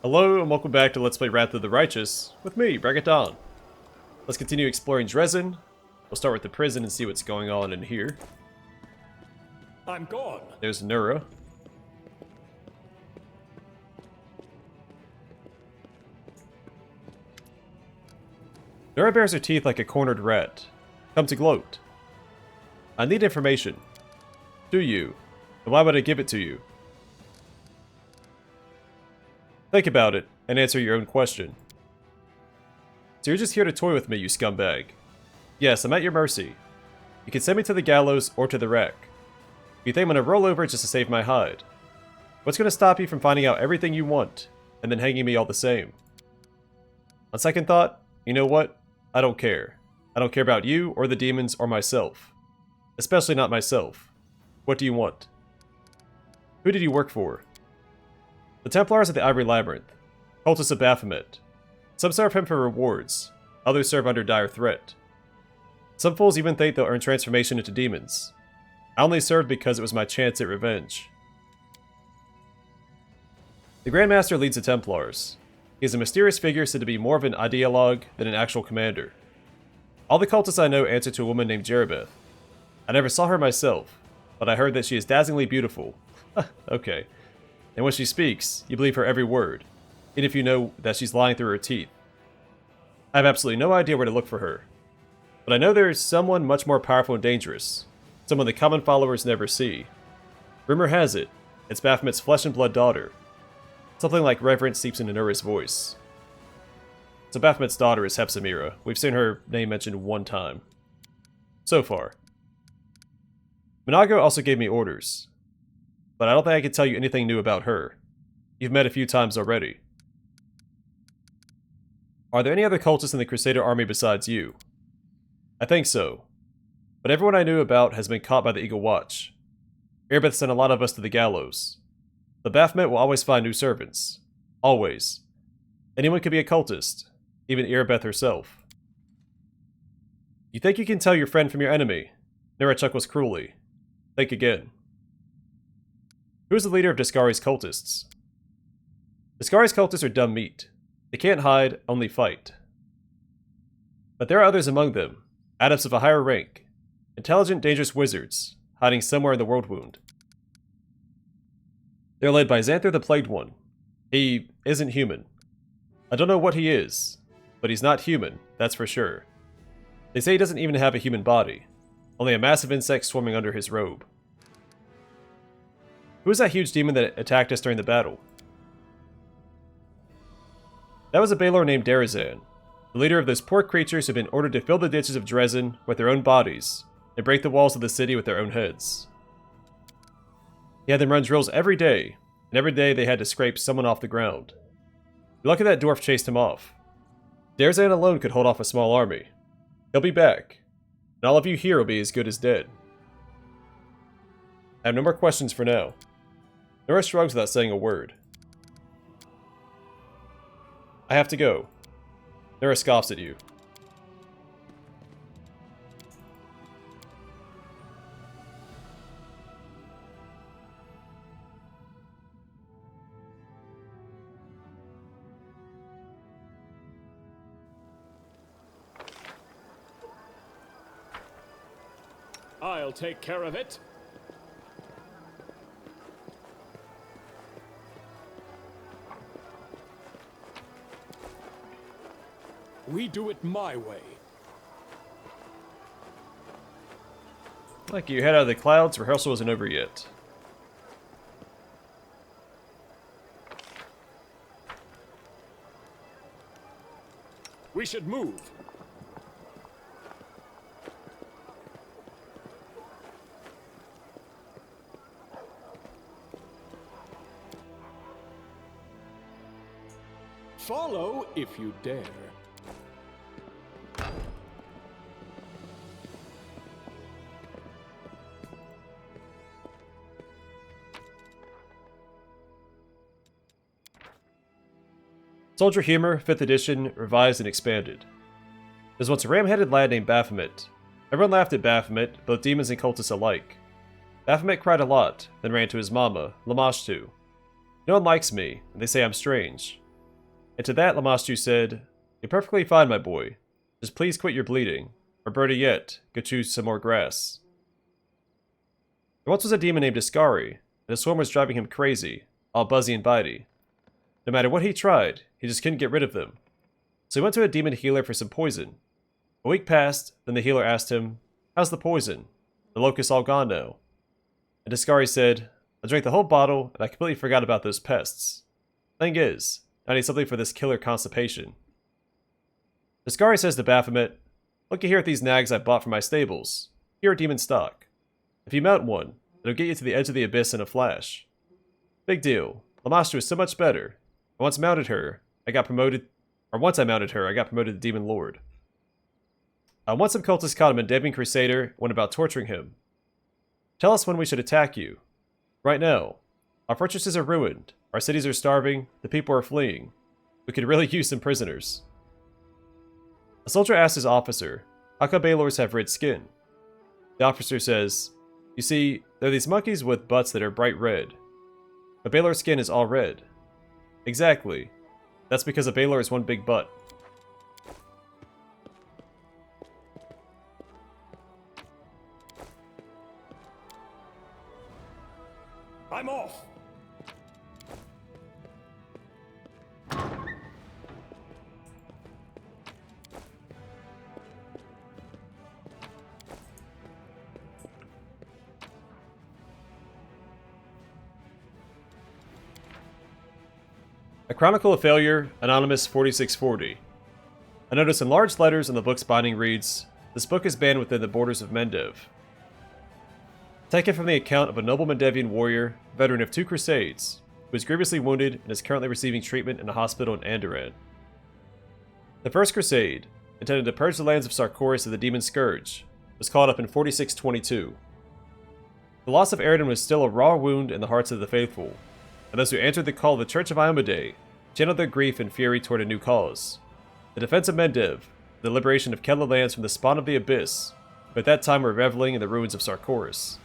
Hello and welcome back to Let's Play Wrath of the Righteous with me, Bragaton. Let's continue exploring Drezen. We'll start with the prison and see what's going on in here. I'm gone. There's Nurah. Nurah bares her teeth like a cornered rat. Come to gloat. I need information. Do you? And why would I give it to you? Think about it, and answer your own question. So you're just here to toy with me, you scumbag. Yes, I'm at your mercy. You can send me to the gallows or to the rack. You think I'm gonna roll over just to save my hide? What's gonna stop you from finding out everything you want, and then hanging me all the same? On second thought, you know what? I don't care. I don't care about you, or the demons, or myself. Especially not myself. What do you want? Who did you work for? The Templars of the Ivory Labyrinth. Cultists of Baphomet. Some serve him for rewards. Others serve under dire threat. Some fools even think they'll earn transformation into demons. I only served because it was my chance at revenge. The Grand Master leads the Templars. He is a mysterious figure said to be more of an ideologue than an actual commander. All the cultists I know answer to a woman named Jeribeth. I never saw her myself, but I heard that she is dazzlingly beautiful. Okay. And when she speaks, you believe her every word, even if you know that she's lying through her teeth. I have absolutely no idea where to look for her. But I know there is someone much more powerful and dangerous, someone the common followers never see. Rumor has it, it's Baphomet's flesh and blood daughter. Something like reverence seeps into Nurah's voice. So Baphomet's daughter is Hepzibah. We've seen her name mentioned one time. So far. Minago also gave me orders. But I don't think I can tell you anything new about her. You've met a few times already. Are there any other cultists in the Crusader army besides you? I think so. But everyone I knew about has been caught by the Eagle Watch. Erebeth sent a lot of us to the gallows. The Baphomet will always find new servants. Always. Anyone could be a cultist. Even Erebeth herself. You think you can tell your friend from your enemy? Nurah chuckles cruelly. Think again. Who is the leader of Discari's cultists? Discari's cultists are dumb meat. They can't hide, only fight. But there are others among them, adepts of a higher rank, intelligent, dangerous wizards, hiding somewhere in the world wound. They're led by Xanther the Plagued One. He isn't human. I don't know what he is, but he's not human, that's for sure. They say he doesn't even have a human body, only a massive insect swarming under his robe. Who was that huge demon that attacked us during the battle? That was a Balor named Drezen, the leader of those poor creatures who've been ordered to fill the ditches of Drezen with their own bodies and break the walls of the city with their own heads. He had them run drills every day, and every day they had to scrape someone off the ground. You're lucky that dwarf chased him off. Drezen alone could hold off a small army. He'll be back, and all of you here will be as good as dead. I have no more questions for now. Nurah shrugs without saying a word. I have to go. Nurah scoffs at you. I'll take care of it. We do it my way. Like you head out of the clouds, rehearsal isn't over yet. We should move. Follow if you dare. Soldier Humor, 5th edition, revised and expanded. There's once a ram-headed lad named Baphomet. Everyone laughed at Baphomet, both demons and cultists alike. Baphomet cried a lot, then ran to his mama, Lamashtu. No one likes me, and they say I'm strange. And to that, Lamashtu said, "You're perfectly fine, my boy. Just please quit your bleeding. Or better yet, go choose some more grass." There once was a demon named Iskari, and his swarm was driving him crazy, all buzzy and bitey. No matter what he tried, he just couldn't get rid of them. So he went to a demon healer for some poison. A week passed, then the healer asked him, "How's the poison? The locusts all gone now." And Iskari said, "I drank the whole bottle, and I completely forgot about those pests. Thing is, I need something for this killer constipation." Iskari says to Baphomet, "Looky here at these nags I bought from my stables. Here are demon stock. If you mount one, it'll get you to the edge of the abyss in a flash. Big deal. Lamashtu is so much better. Once I mounted her, I got promoted to Demon Lord." Once some cultists caught a Mendevian Crusader and went about torturing him. "Tell us when we should attack you." "Right now. Our fortresses are ruined, our cities are starving, the people are fleeing. We could really use some prisoners." A soldier asks his officer, "How come Baelors have red skin?" The officer says, "You see, there are these monkeys with butts that are bright red. A Baelor's skin is all red." "Exactly. That's because a Baelor is one big butt." I'm off! A Chronicle of Failure, Anonymous 4640. A notice in large letters on the book's binding reads, "This book is banned within the borders of Mendev." Taken from the account of a noble Mendevian warrior, veteran of 2 crusades, who was grievously wounded and is currently receiving treatment in a hospital in Andoran. The First Crusade, intended to purge the lands of Sarkoris of the Demon Scourge, was caught up in 4622. The loss of Eridan was still a raw wound in the hearts of the faithful, and those who answered the call of the Church of Iomedae channeled their grief and fury toward a new cause: the defense of Mendev, the liberation of Kela lands from the spawn of the Abyss, who at that time were reveling in the ruins of Sarkoris.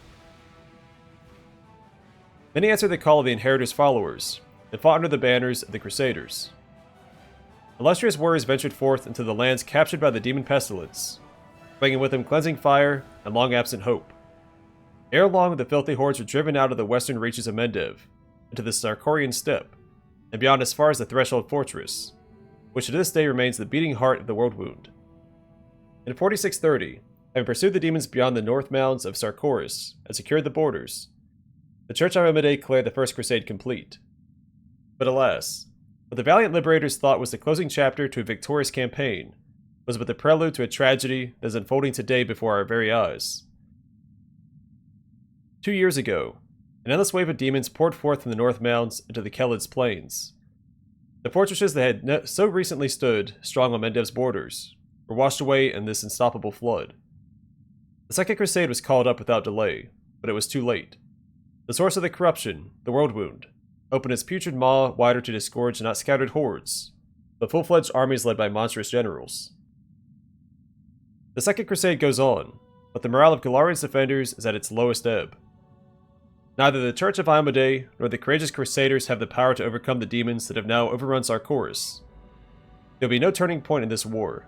Many answered the call of the Inheritor's followers, and fought under the banners of the Crusaders. Illustrious warriors ventured forth into the lands captured by the Demon Pestilence, bringing with them cleansing fire and long-absent hope. Ere long, the filthy hordes were driven out of the western reaches of Mendev, into the Sarkorian steppe, and beyond as far as the Threshold Fortress, which to this day remains the beating heart of the World Wound. In 4630, having pursued the demons beyond the north mounds of Sarkoris and secured the borders, the Church of Iomedae declared the First Crusade complete. But alas, what the valiant liberators thought was the closing chapter to a victorious campaign was but the prelude to a tragedy that is unfolding today before our very eyes. 2 years ago, an endless wave of demons poured forth from the North Mounds into the Kelid's plains. The fortresses that had so recently stood strong on Mendev's borders were washed away in this unstoppable flood. The Second Crusade was called up without delay, but it was too late. The source of the corruption, the World Wound, opened its putrid maw wider to disgorge not scattered hordes, but full-fledged armies led by monstrous generals. The Second Crusade goes on, but the morale of Galarian's defenders is at its lowest ebb. Neither the Church of Iomedae nor the courageous Crusaders have the power to overcome the demons that have now overrun Sarkoris. There will be no turning point in this war.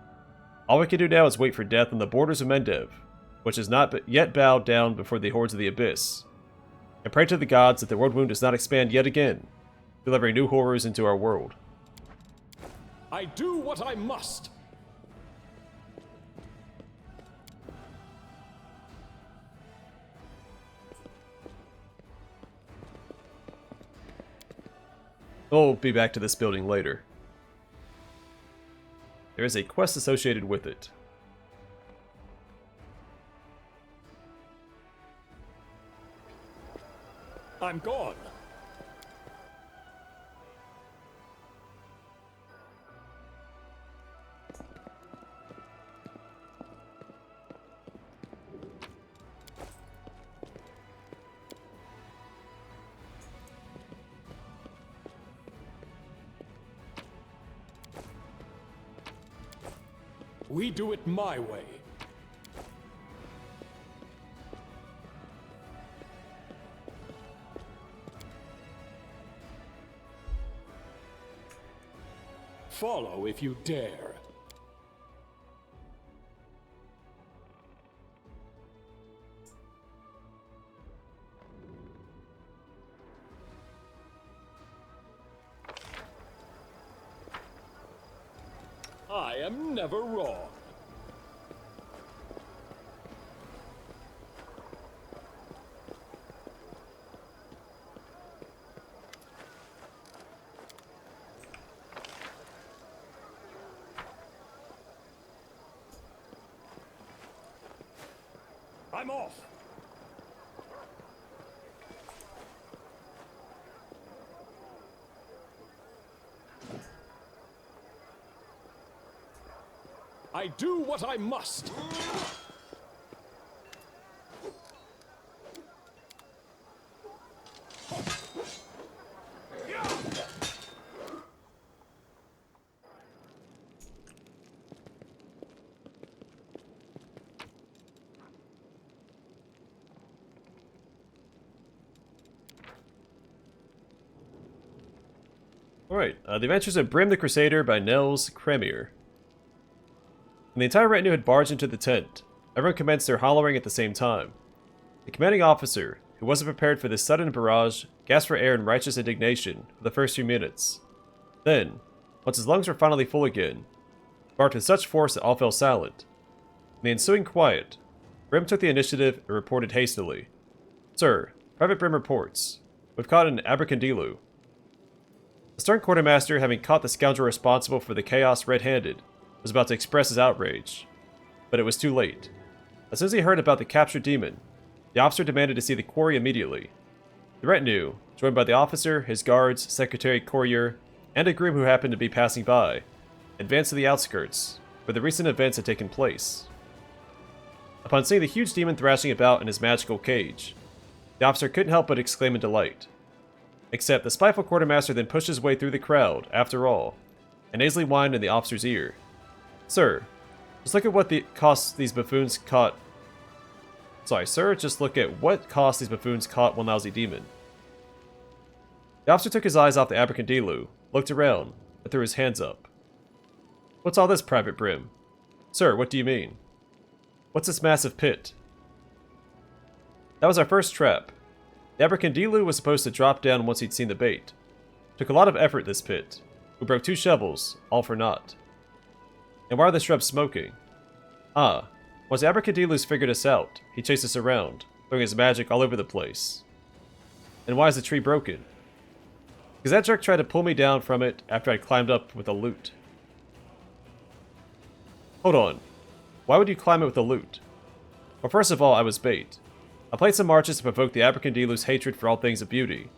All we can do now is wait for death on the borders of Mendev, which has not yet bowed down before the hordes of the Abyss, and pray to the gods that the World Wound does not expand yet again, delivering new horrors into our world. I do what I must! We'll be back to this building later. There is a quest associated with it. I'm gone. We do it my way. Follow if you dare. I am never wrong. I'm off. I do what I must. Alright, The Adventures of Brim the Crusader by Nels Cremier. When the entire retinue had barged into the tent, everyone commenced their hollowing at the same time. The commanding officer, who wasn't prepared for this sudden barrage, gasped for air in righteous indignation for the first few minutes. Then, once his lungs were finally full again, barked with such force that all fell silent. In the ensuing quiet, Brim took the initiative and reported hastily. "Sir, Private Brim reports. We've caught an Abercondilu." The stern quartermaster, having caught the scoundrel responsible for the chaos red-handed, was about to express his outrage. But it was too late. As soon as he heard about the captured demon, the officer demanded to see the quarry immediately. The retinue, joined by the officer, his guards, secretary, courier, and a groom who happened to be passing by, advanced to the outskirts, where the recent events had taken place. Upon seeing the huge demon thrashing about in his magical cage, the officer couldn't help but exclaim in delight. Except the spiteful quartermaster then pushed his way through the crowd, after all, and nasally whined in the officer's ear. "Sir, just look at what cost these buffoons caught. Sorry, sir, just look at what cost these buffoons caught one lousy demon." The officer took his eyes off the Abercondilu, looked around, and threw his hands up. "What's all this, Private Brim? Sir, what do you mean? What's this massive pit?" "That was our first trap. The Abercondilu was supposed to drop down once he'd seen the bait. Took a lot of effort, this pit. We broke 2 shovels, all for naught. And why are the shrubs smoking? Ah, once the Abercondilu's figured us out, he chased us around, throwing his magic all over the place. And why is the tree broken? Because that jerk tried to pull me down from it after I'd climbed up with the loot." "Hold on. Why would you climb it with the loot?" "Well, first of all, I was bait. I played some marches to provoke the Abercondilu's hatred for all things of beauty.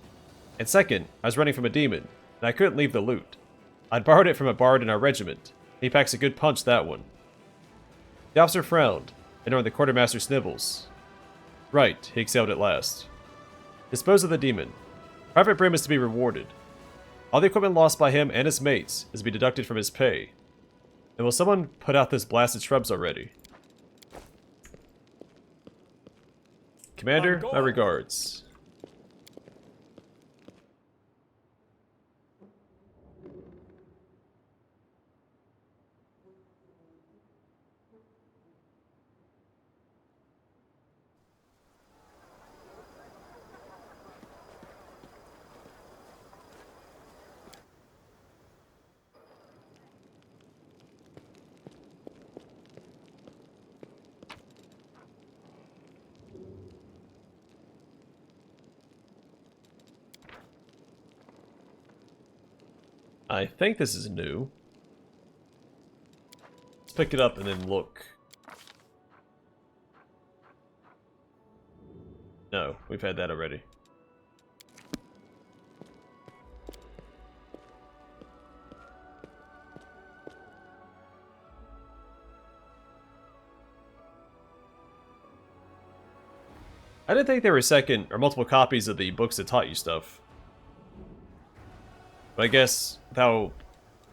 And second, I was running from a demon, and I couldn't leave the loot. I'd borrowed it from a bard in our regiment, and he packs a good punch, that one." The officer frowned, ignoring the quartermaster's snivels. "Right," he exhaled at last. "Dispose of the demon. Private Brim is to be rewarded. All the equipment lost by him and his mates is to be deducted from his pay. And will someone put out this blasted shrubs already?" "Commander, my regards." I think this is new. Let's pick it up and then look. No, we've had that already. I didn't think there were second or multiple copies of the books that taught you stuff. But I guess with how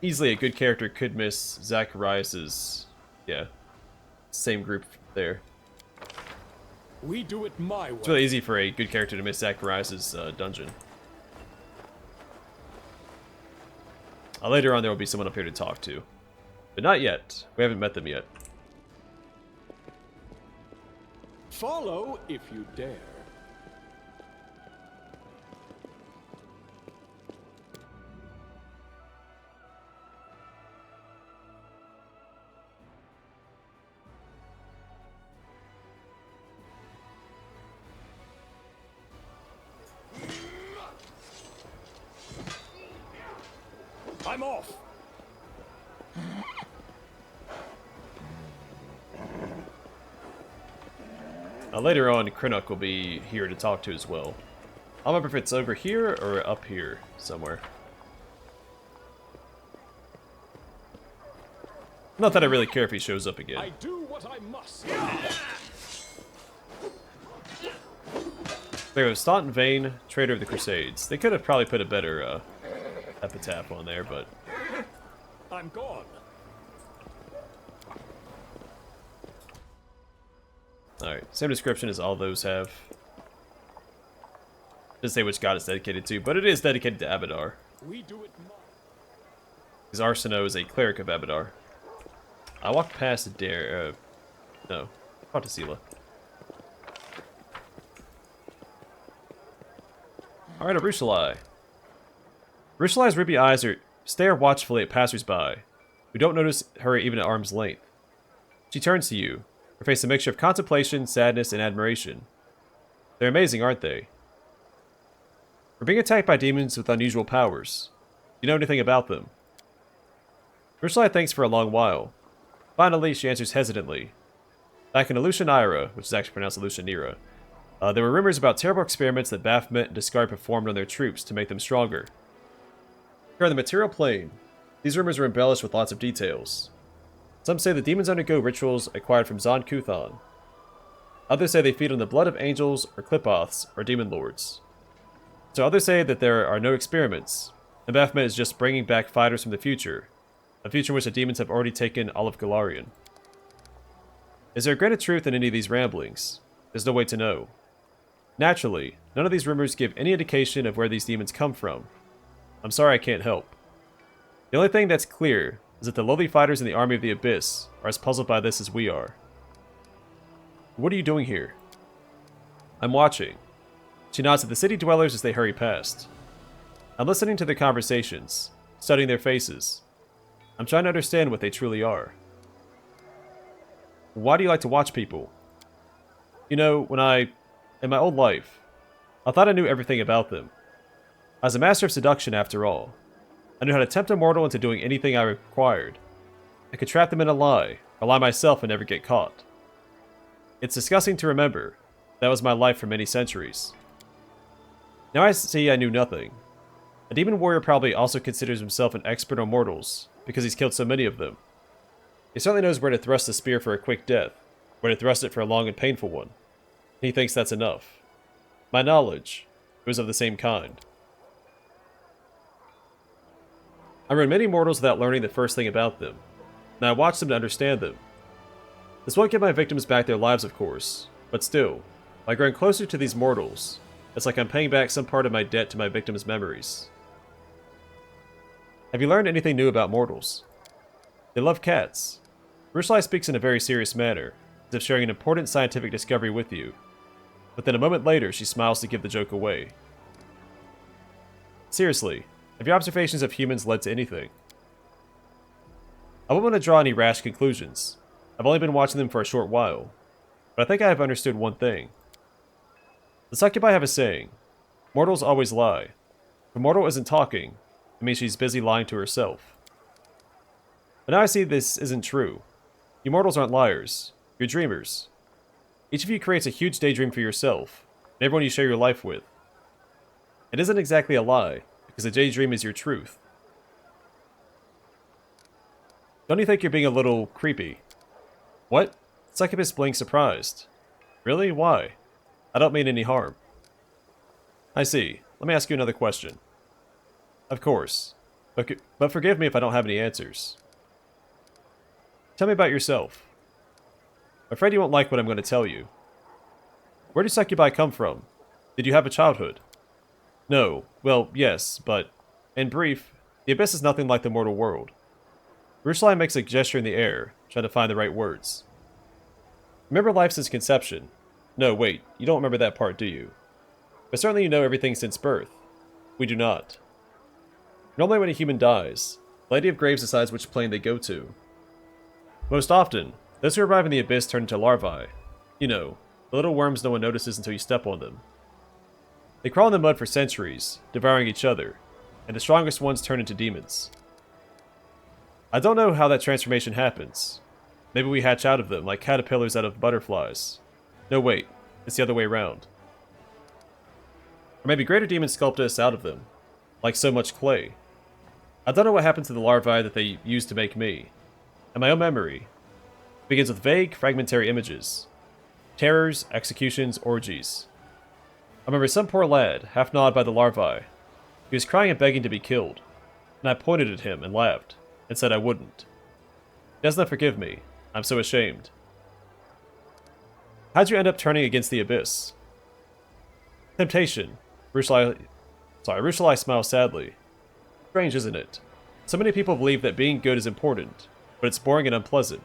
easily a good character could miss Zacharias's, yeah, same group there. We do it my way. It's really easy for a good character to miss Zacharias's dungeon. Later on there will be someone up here to talk to. But not yet. We haven't met them yet. Follow if you dare. I'm off. Later on, Krenok will be here to talk to as well. I don't remember if it's over here or up here somewhere. Not that I really care if he shows up again. I do what I must. There was Staunton Vane, Traitor of the Crusades. They could have probably put a better epitaph on there, but... I'm gone. Alright, same description as all those have. Doesn't say which god it's dedicated to, but it is dedicated to Abadar. We do it. Because Arsinoe is a cleric of Abadar. I walked past Dare, no, Pontisila. Alright, Arueshalae. Arueshalae's ruby eyes stare watchfully at passers-by, who don't notice her even at arm's length. She turns to you, her face a mixture of contemplation, sadness, and admiration. They're amazing, aren't they? We're being attacked by demons with unusual powers. Do you know anything about them? Arueshalae thinks for a long while. Finally, she answers hesitantly. Back in Nurah, which is actually pronounced Nurah, there were rumors about terrible experiments that Baphomet and Discard performed on their troops to make them stronger. Here on the material plane, these rumors are embellished with lots of details. Some say the demons undergo rituals acquired from Zon Kuthon. Others say they feed on the blood of angels or Qliphoths or demon lords. So others say that there are no experiments, and Baphomet is just bringing back fighters from the future, a future in which the demons have already taken all of Golarion. Is there a grain of truth in any of these ramblings? There's no way to know. Naturally, none of these rumors give any indication of where these demons come from. I'm sorry I can't help. The only thing that's clear is that the lowly fighters in the army of the Abyss are as puzzled by this as we are. What are you doing here? I'm watching. She nods at the city dwellers as they hurry past. I'm listening to their conversations, studying their faces. I'm trying to understand what they truly are. Why do you like to watch people? You know, in my old life, I thought I knew everything about them. I was a master of seduction after all. I knew how to tempt a mortal into doing anything I required. I could trap them in a lie, or lie myself and never get caught. It's disgusting to remember. That was my life for many centuries. Now I see I knew nothing. A demon warrior probably also considers himself an expert on mortals, because he's killed so many of them. He certainly knows where to thrust the spear for a quick death, where to thrust it for a long and painful one. He thinks that's enough. My knowledge was of the same kind. I ruined many mortals without learning the first thing about them, and I watched them to understand them. This won't give my victims back their lives, of course, but still, by growing closer to these mortals, it's like I'm paying back some part of my debt to my victims' memories. Have you learned anything new about mortals? They love cats. Arueshalae speaks in a very serious manner, as if sharing an important scientific discovery with you. But then a moment later, she smiles to give the joke away. Seriously, have your observations of humans led to anything? I wouldn't want to draw any rash conclusions. I've only been watching them for a short while, but I think I have understood one thing. The Succubi have a saying, mortals always lie. If a mortal isn't talking, it means she's busy lying to herself. But now I see this isn't true. You mortals aren't liars. You're dreamers. Each of you creates a huge daydream for yourself, and everyone you share your life with. It isn't exactly a lie, because the daydream is your truth. Don't you think you're being a little creepy? What? Succubus blinked surprised. Really? Why? I don't mean any harm. I see. Let me ask you another question. Of course. But forgive me if I don't have any answers. Tell me about yourself. I'm afraid you won't like what I'm going to tell you. Where do Succubi come from? Did you have a childhood? No. Well, yes, but... in brief, The Abyss is nothing like the mortal world. Arueshalae makes a gesture in the air, trying to find the right words. Remember life since conception. No, wait, you don't remember that part, do you? But certainly you know everything since birth. We do not. Normally when a human dies, the Lady of Graves decides which plane they go to. Most often, those who arrive in the Abyss turn into larvae. You know, the little worms no one notices until you step on them. They crawl in the mud for centuries, devouring each other, and the strongest ones turn into demons. I don't know how that transformation happens. Maybe we hatch out of them like caterpillars out of butterflies. No, wait, it's the other way around. Or maybe greater demons sculpt us out of them, like so much clay. I don't know what happened to the larvae that they used to make me. And my own memory begins with vague, fragmentary images. Terrors, executions, orgies. I remember some poor lad, half gnawed by the larvae. He was crying and begging to be killed, and I pointed at him and laughed, and said I wouldn't. He does not forgive me. I'm so ashamed. How'd you end up turning against the Abyss? Temptation. Arueshalae smiles sadly. Strange, isn't it? So many people believe that being good is important, but it's boring and unpleasant.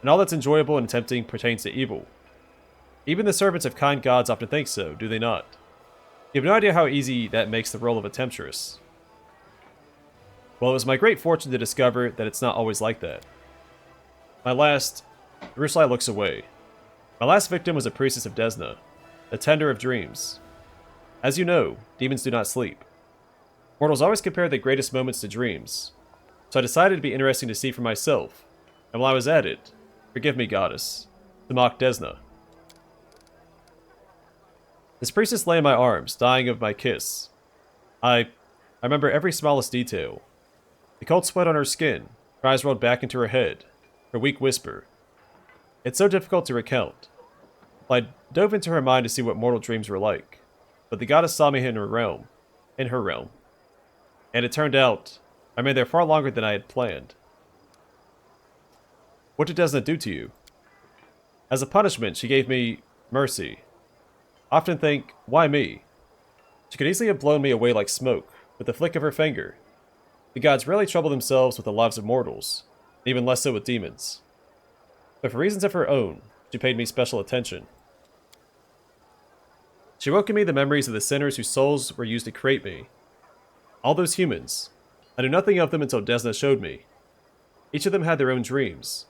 And all that's enjoyable and tempting pertains to evil. Even the servants of kind gods often think so, do they not? You have no idea how easy that makes the role of a temptress. Well, it was my great fortune to discover that it's not always like that. Arueshalae looks away. My last victim was a priestess of Desna, the tender of dreams. As you know, demons do not sleep. Mortals always compare the greatest moments to dreams, so I decided it'd be interesting to see for myself, and while I was at it, forgive me, goddess, to mock Desna. This priestess lay in my arms, dying of my kiss. I remember every smallest detail. The cold sweat on her skin, her eyes rolled back into her head, her weak whisper. It's so difficult to recount. I dove into her mind to see what mortal dreams were like, but the goddess saw me in her realm. And it turned out, I remained there far longer than I had planned. What did Desna do to you? As a punishment, she gave me mercy. I often think, why me? She could easily have blown me away like smoke, with the flick of her finger. The gods rarely trouble themselves with the lives of mortals, even less so with demons. But for reasons of her own, she paid me special attention. She woke in me the memories of the sinners whose souls were used to create me. All those humans. I knew nothing of them until Desna showed me. Each of them had their own dreams,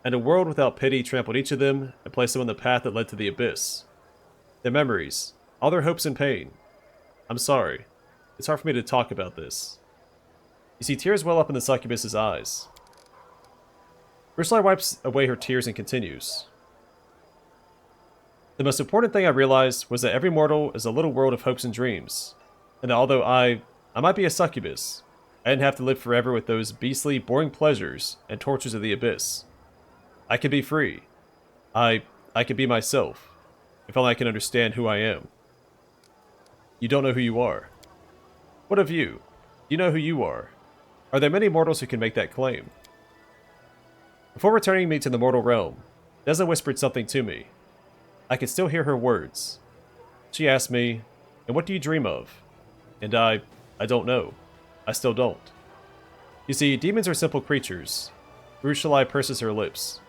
and a world without pity trampled each of them and placed them on the path that led to the Abyss. Their memories, all their hopes and pain. I'm sorry. It's hard for me to talk about this. You see tears well up in the succubus's eyes. Arueshalae wipes away her tears and continues. The most important thing I realized was that every mortal is a little world of hopes and dreams, and that although I might be a succubus, I didn't have to live forever with those beastly, boring pleasures and tortures of the Abyss. I could be free. I could be myself, if only I can understand who I am. You don't know who you are. What of you? Do you know who you are? Are there many mortals who can make that claim? Before returning me to the mortal realm, Desna whispered something to me. I could still hear her words. She asked me, and what do you dream of? And I don't know. I still don't. You see, demons are simple creatures. Arueshalae purses her lips.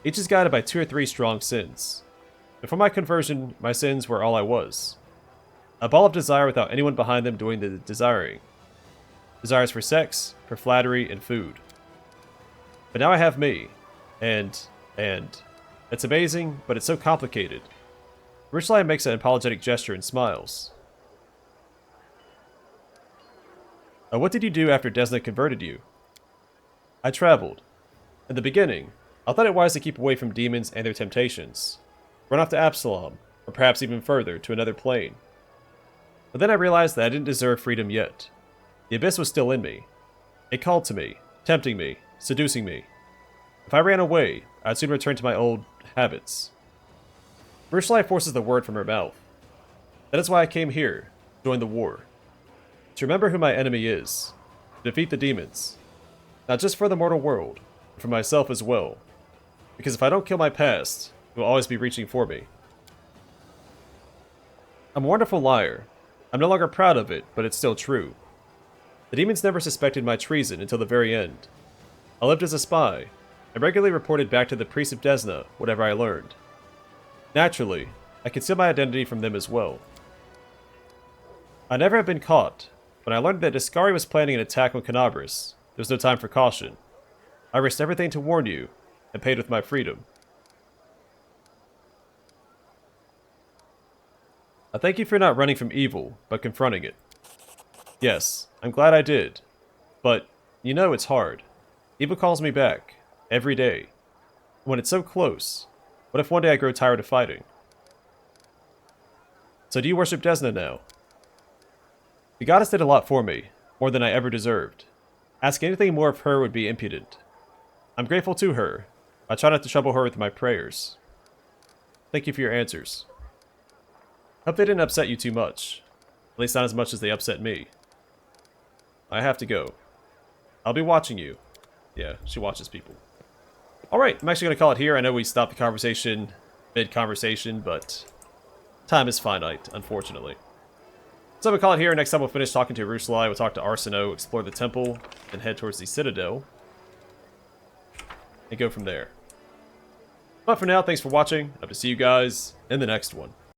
Each is guided by 2 or 3 strong sins. Before my conversion, my sins were all I was. A ball of desire without anyone behind them doing the desiring. Desires for sex, for flattery, and food. But now I have me. And it's amazing, but it's so complicated. Arueshalae makes an apologetic gesture and smiles. What did you do after Desna converted you? I traveled. In the beginning, I thought it wise to keep away from demons and their temptations. Run off to Absalom, or perhaps even further, to another plane. But then I realized that I didn't deserve freedom yet. The Abyss was still in me. It called to me, tempting me, seducing me. If I ran away, I'd soon return to my old habits. Arueshalae forces the word from her mouth. That is why I came here, to join the war. To remember who my enemy is. To defeat the demons. Not just for the mortal world, but for myself as well. Because if I don't kill my past, it will always be reaching for me. I'm a wonderful liar. I'm no longer proud of it, but it's still true. The demons never suspected my treason until the very end. I lived as a spy, and regularly reported back to the priests of Desna whatever I learned. Naturally, I concealed my identity from them as well. I never had been caught. When I learned that Iskari was planning an attack on Canabris, there was no time for caution. I risked everything to warn you, and paid with my freedom. I thank you for not running from evil, but confronting it. Yes, I'm glad I did. But, you know it's hard. Evil calls me back, every day. When it's so close, what if one day I grow tired of fighting? So do you worship Desna now? The goddess did a lot for me, more than I ever deserved. Ask anything more of her would be impudent. I'm grateful to her. I try not to trouble her with my prayers. Thank you for your answers. Hope they didn't upset you too much. At least not as much as they upset me. I have to go. I'll be watching you. Yeah, she watches people. Alright, I'm actually going to call it here. I know we stopped the conversation mid-conversation, but time is finite, unfortunately. So I'm going to call it here. Next time we'll finish talking to Arueshalae. We'll talk to Arsinoe, explore the temple, and head towards the Citadel. And go from there. But for now, thanks for watching. Hope to see you guys in the next one.